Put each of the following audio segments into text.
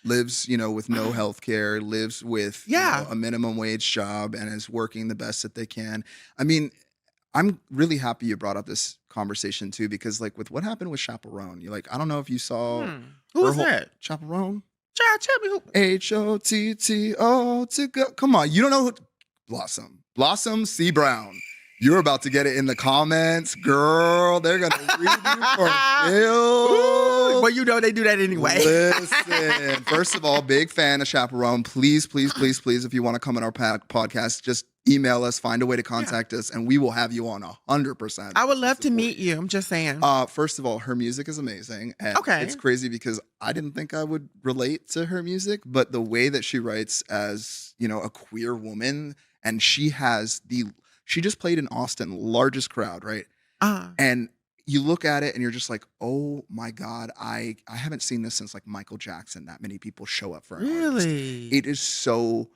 lives, with no health care, lives with a minimum wage job and is working the best that they can. I mean, I'm really happy you brought up this conversation too, because like with what happened with Chaperone, you're like, I don't know if you saw Who was that? Chaperone. Child, tell me who. HOTTO to go. Come on, you don't know who? Blossom C. Brown. You're about to get it in the comments, girl. They're gonna read you for Bill. Well, you know they do that anyway. Listen, first of all, big fan of Chaperone. Please, if you want to come on our podcast, just email us, find a way to contact us, and we will have you on 100%. I would love to meet you. I'm just saying. First of all, her music is amazing. And okay. It's crazy because I didn't think I would relate to her music, but the way that she writes as, a queer woman, and she just played in Austin, largest crowd, right? And you look at it and you're just like, oh my God, I haven't seen this since like Michael Jackson. That many people show up for an artist. It is so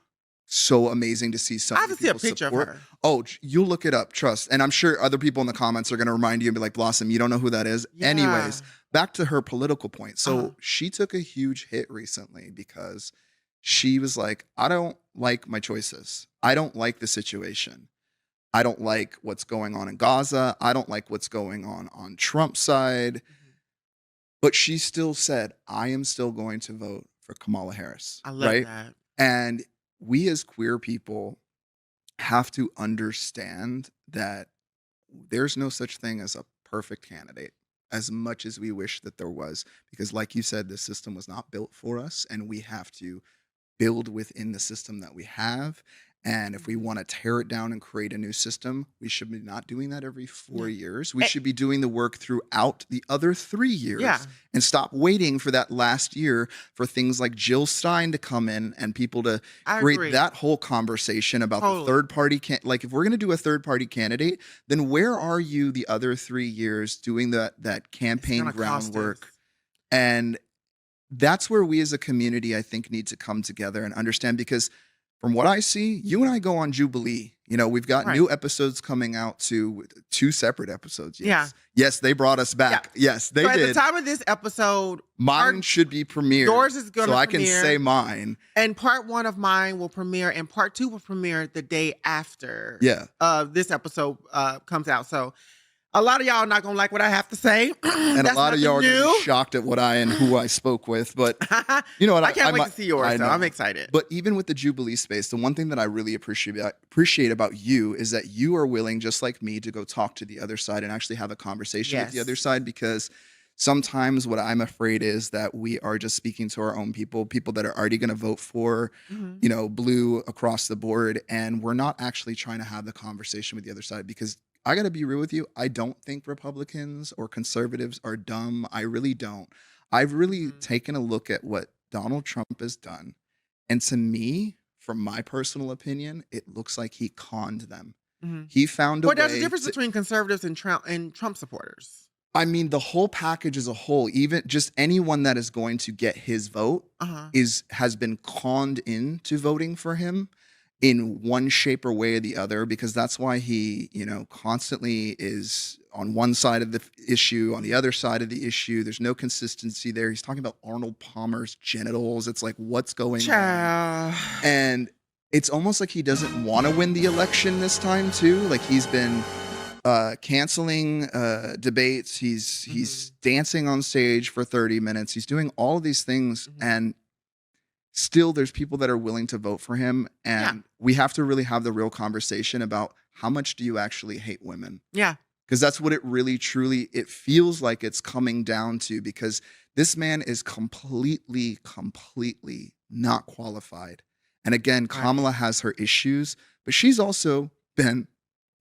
amazing to see so many people I have to see a picture support. of her. Oh, you look it up, trust. And I'm sure other people in the comments are going to remind you and be like, Blossom, you don't know who that is? Yeah. Anyways, back to her political point. So she took a huge hit recently because she was like, I don't like my choices. I don't like the situation. I don't like what's going on in Gaza. I don't like what's going on Trump's side. Mm-hmm. But she still said, I am still going to vote for Kamala Harris. I love that. And we as queer people have to understand that there's no such thing as a perfect candidate, as much as we wish that there was. Because like you said, the system was not built for us, and we have to build within the system that we have. And if we want to tear it down and create a new system, we should be not doing that every 4 years. We should be doing the work throughout the other 3 years and stop waiting for that last year for things like Jill Stein to come in and people to create that whole conversation about the third party. Like if we're going to do a third party candidate, then where are you the other 3 years doing that campaign groundwork? And that's where we as a community, I think, need to come together and understand, because from what I see, you and I go on Jubilee. We've got new episodes coming out, to 2 separate episodes. Yes. Yeah. Yes, they brought us back. Yeah. Yes, they did. At the time of this episode, mine should be premiered. Yours is going to premiere. premiere. So I can say mine. And part 1 of mine will premiere, and part 2 will premiere the day after this episode comes out. So a lot of y'all are not going to like what I have to say. And a lot of y'all are going to be shocked at what who I spoke with. But you know what? I can't wait to see yours, so I'm excited. But even with the Jubilee space, the one thing that I really appreciate about you is that you are willing, just like me, to go talk to the other side and actually have a conversation with the other side, because sometimes what I'm afraid is that we are just speaking to our own people that are already going to vote for, blue across the board. And we're not actually trying to have the conversation with the other side, because I got to be real with you. I don't think Republicans or conservatives are dumb. I really don't. I've really taken a look at what Donald Trump has done. And to me, from my personal opinion, it looks like he conned them. Mm-hmm. He found a way. But there's a difference between conservatives and Trump supporters. I mean, the whole package as a whole, even just anyone that is going to get his vote has been conned into voting for him in one shape or way or the other, because that's why he, constantly is on one side of the issue, on the other side of the issue. There's no consistency there. He's talking about Arnold Palmer's genitals. It's like, what's going on? And it's almost like he doesn't want to win the election this time too. Like he's been canceling debates. He's dancing on stage for 30 minutes. He's doing all of these things, and still there's people that are willing to vote for him. And we have to really have the real conversation about how much do you actually hate women? Yeah. Because that's what it really, truly, it feels like it's coming down to, because this man is completely not qualified. And again, Kamala has her issues, but she's also been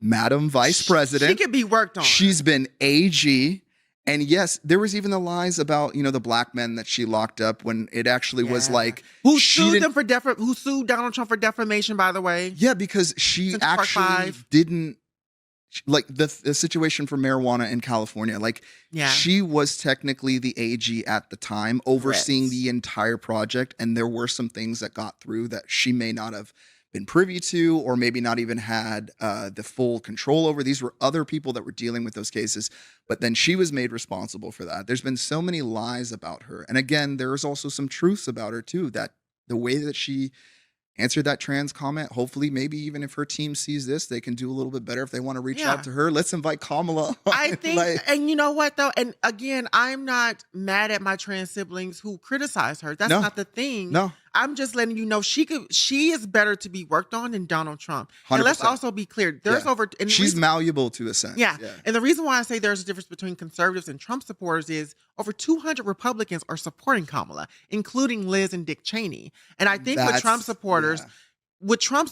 Madam Vice President. She could be worked on. She's been AG. And yes, there was even the lies about, the black men that she locked up, when it actually was like... Who sued Donald Trump for defamation, by the way? Yeah, because she actually didn't... Like the situation for marijuana in California, she was technically the AG at the time, overseeing the entire project. And there were some things that got through that she may not have been privy to, or maybe not even had the full control over. These were other people that were dealing with those cases, but then she was made responsible for that. There's been so many lies about her. And again, there's also some truths about her too, that the way that she answered that trans comment, hopefully, maybe even if her team sees this, they can do a little bit better. If they want to reach out to her, let's invite Kamala. I think, and you know what though? And again, I'm not mad at my trans siblings who criticize her. That's not the thing. No. I'm just letting you know she is better to be worked on than Donald Trump. 100%. And let's also be clear. There's she's malleable to a sense. Yeah. And the reason why I say there's a difference between conservatives and Trump supporters is over 200 Republicans are supporting Kamala, including Liz and Dick Cheney. And I think with Trump supporters, Trump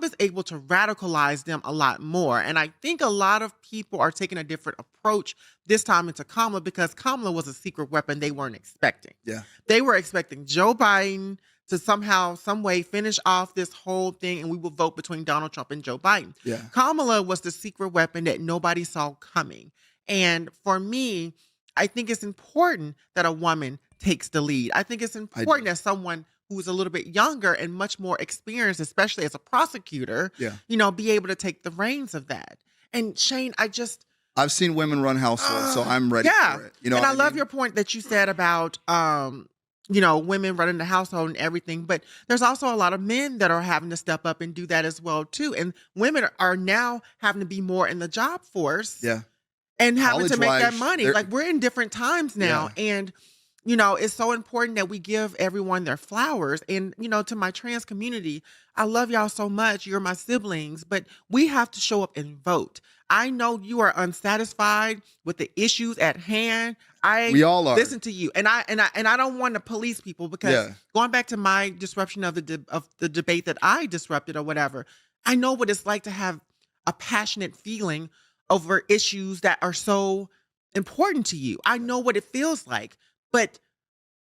is able to radicalize them a lot more. And I think a lot of people are taking a different approach this time into Kamala because Kamala was a secret weapon they weren't expecting. Yeah. They were expecting Joe Biden to somehow, some way finish off this whole thing and we will vote between Donald Trump and Joe Biden. Yeah. Kamala was the secret weapon that nobody saw coming. And for me, I think it's important that a woman takes the lead. I think it's important that someone who's a little bit younger and much more experienced, especially as a prosecutor, be able to take the reins of that. And Shane, I've seen women run households, so I'm ready for it. And I love your point that you said about, women running the household and everything, but there's also a lot of men that are having to step up and do that as well too. And women are now having to be more in the job force. Yeah. And having to make that money. Like we're in different times now. Yeah. And, it's so important that we give everyone their flowers. And, to my trans community, I love y'all so much. You're my siblings, but we have to show up and vote. I know you are unsatisfied with the issues at hand. We all are. Listen to you. And I don't want to police people because going back to my disruption of the debate that I disrupted or whatever, I know what it's like to have a passionate feeling over issues that are so important to you. I know what it feels like. But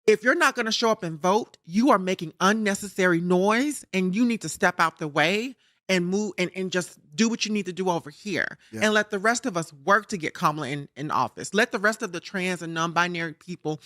if you're not going to show up and vote, you are making unnecessary noise and you need to step out the way and move and just do what you need to do over here. Yeah. And let the rest of us work to get Kamala in office. Let the rest of the trans and non-binary people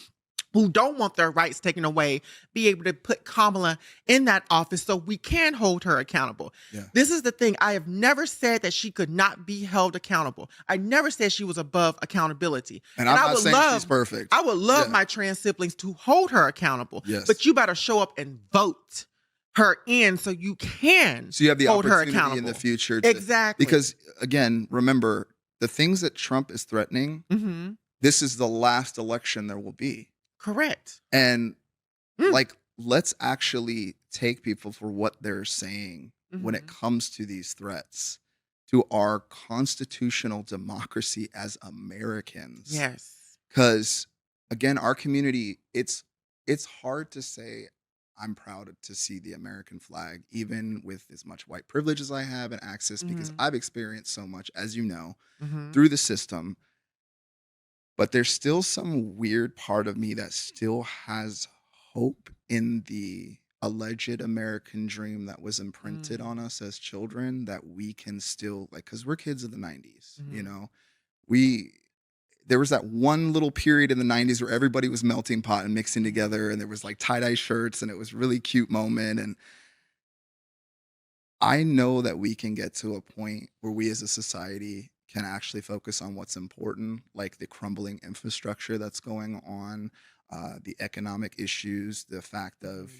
who don't want their rights taken away be able to put Kamala in that office so we can hold her accountable. Yeah. This is the thing. I have never said that she could not be held accountable. I never said she was above accountability. And I'm not saying she's perfect. I would love my trans siblings to hold her accountable. Yes. But you better show up and vote her in so you can so you have the hold her opportunity accountable in the future. Exactly. Because, again, remember, the things that Trump is threatening, this is the last election there will be. Correct. And let's actually take people for what they're saying when it comes to these threats to our constitutional democracy as Americans. Yes. Because again, our community, it's hard to say I'm proud to see the American flag, even with as much white privilege as I have and access, because I've experienced so much, as you know, through the system. But there's still some weird part of me that still has hope in the alleged American dream that was imprinted on us as children, that we can still, because we're kids of the 90s, there was that one little period in the 90s where everybody was melting pot and mixing together, and there was tie-dye shirts, and it was a really cute moment. And I know that we can get to a point where we as a society can actually focus on what's important, like the crumbling infrastructure that's going on, the economic issues, the fact of,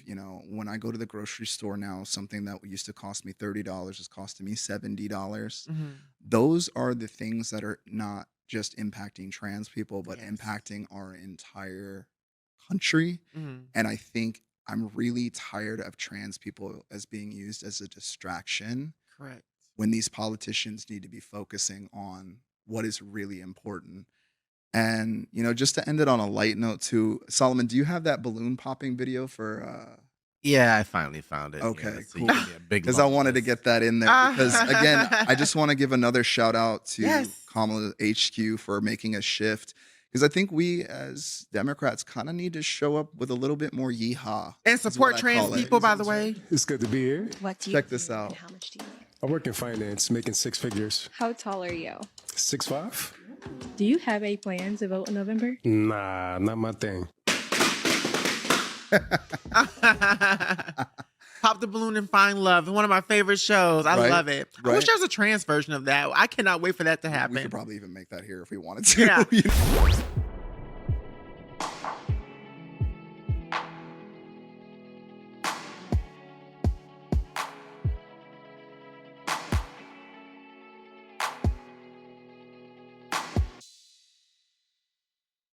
when I go to the grocery store now, something that used to cost me $30 is costing me $70. Those are the things that are not just impacting trans people, but impacting our entire country. And I think I'm really tired of trans people as being used as a distraction. Correct. When these politicians need to be focusing on what is really important. And, just to end it on a light note too, Solomon, do you have that balloon popping video for... Yeah, I finally found it. Okay, cool. Because I wanted to get that in there. Because, again, I just want to give another shout out to Kamala HQ for making a shift. Because I think we as Democrats kind of need to show up with a little bit more yeehaw. And support trans people, by the way. It's good to be here. What do you Check do this out. and how much do you make? I work in finance, making 6 figures. How tall are you? 6'5". Do you have a plan to vote in November? Nah, not my thing. Pop the Balloon and Find Love. One of my favorite shows. I Right, love it. I wish right. there was a trans version of that. I cannot wait for that to We happen. could probably even make that here if we wanted to. Yeah. You know?